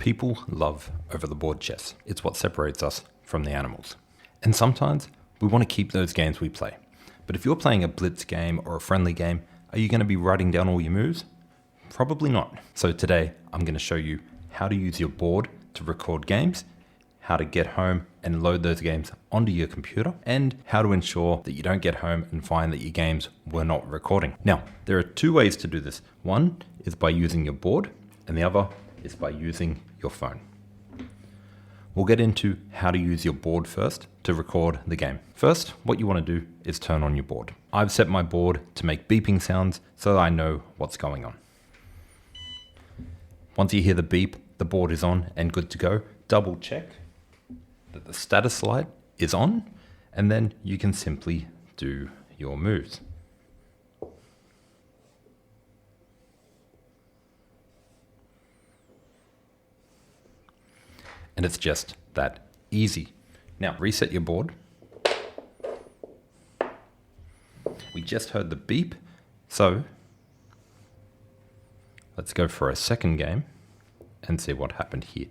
People love over-the-board chess. It's what separates us from the animals. And sometimes we want to keep those games we play. But if you're playing a blitz game or a friendly game, are you going to be writing down all your moves? Probably not. So today I'm going to show you how to use your board to record games, how to get home and load those games onto your computer, and how to ensure that you don't get home and find that your games were not recording. Now, there are two ways to do this. One is by using your board, and the other is by using your phone. We'll get into how to use your board first to record the game. First, what you want to do is turn on your board. I've set my board to make beeping sounds so that I know what's going on. Once you hear the beep, the board is on and good to go. Double check that the status light is on, and then you can simply do your moves. And it's just that easy. Now reset your board. We just heard the beep, so let's go for a second game and see what happened here.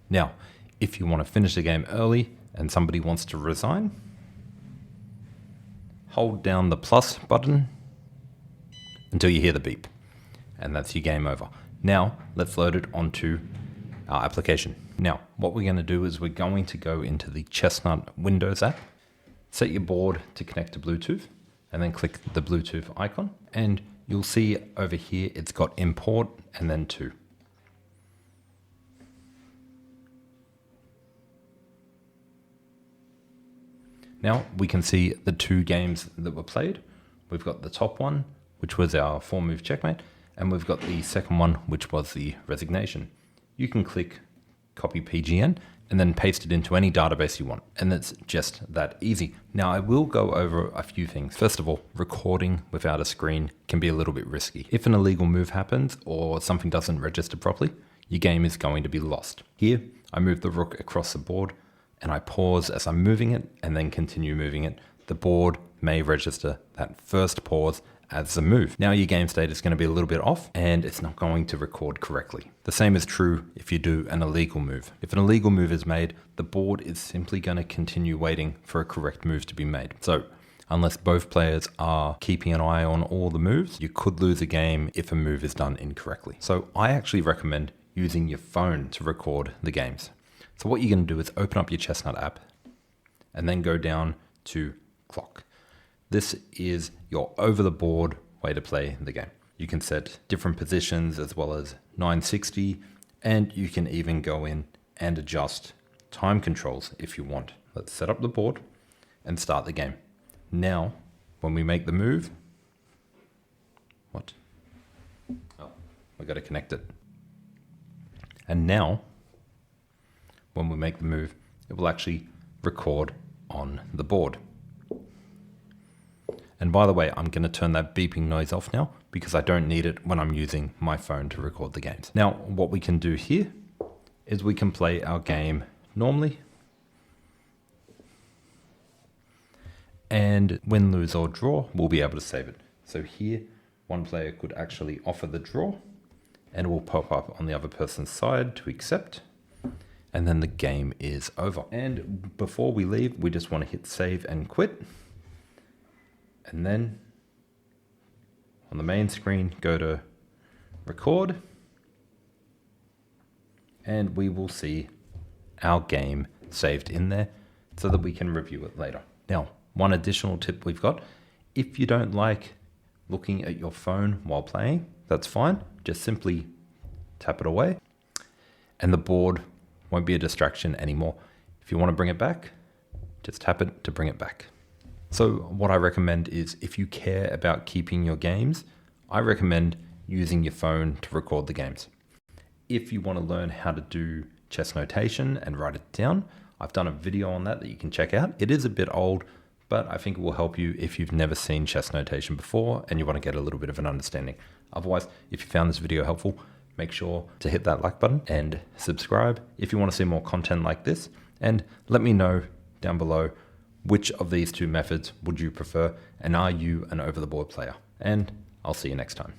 Now, if you want to finish the game early and somebody wants to resign, hold down the plus button until you hear the beep, and that's your game over. Now, let's load it onto our application. Now, what we're going to do is we're going to go into the Chessnut Windows app, set your board to connect to Bluetooth, and then click the Bluetooth icon, and you'll see over here it's got import and then to. Now we can see the two games that were played. We've got the top one, which was our 4-move checkmate, and we've got the second one, which was the resignation. You can click copy PGN and then paste it into any database you want. And it's just that easy. Now I will go over a few things. First of all, recording without a screen can be a little bit risky. If an illegal move happens or something doesn't register properly, your game is going to be lost. Here, I move the rook across the board and I pause as I'm moving it and then continue moving it. The board may register that first pause as a move. Now your game state is going to be a little bit off and it's not going to record correctly. The same is true if you do an illegal move. If an illegal move is made, the board is simply going to continue waiting for a correct move to be made. So unless both players are keeping an eye on all the moves, you could lose a game if a move is done incorrectly. So I actually recommend using your phone to record the games. So what you're going to do is open up your Chessnut app and then go down to clock. This is your over-the-board way to play the game. You can set different positions as well as 960, and you can even go in and adjust time controls if you want. Let's set up the board and start the game. Now, when we make the move, we got to connect it. And now, when we make the move, it will actually record on the board. And by the way, I'm going to turn that beeping noise off now because I don't need it when I'm using my phone to record the games. Now, what we can do here is we can play our game normally. And win, lose, or draw, we'll be able to save it. So here, one player could actually offer the draw and it will pop up on the other person's side to accept. And then the game is over. And before we leave, we just want to hit save and quit. And then on the main screen, go to record. And we will see our game saved in there so that we can review it later. Now, one additional tip we've got, if you don't like looking at your phone while playing, that's fine. Just simply tap it away and the board won't be a distraction anymore. If you want to bring it back, just tap it to bring it back. So what I recommend is if you care about keeping your games, I recommend using your phone to record the games. If you want to learn how to do chess notation and write it down, I've done a video on that you can check out. It is a bit old, but I think it will help you if you've never seen chess notation before and you want to get a little bit of an understanding. Otherwise, if you found this video helpful, make sure to hit that like button and subscribe if you want to see more content like this. And let me know down below which of these two methods would you prefer, and are you an over-the-board player? And I'll see you next time.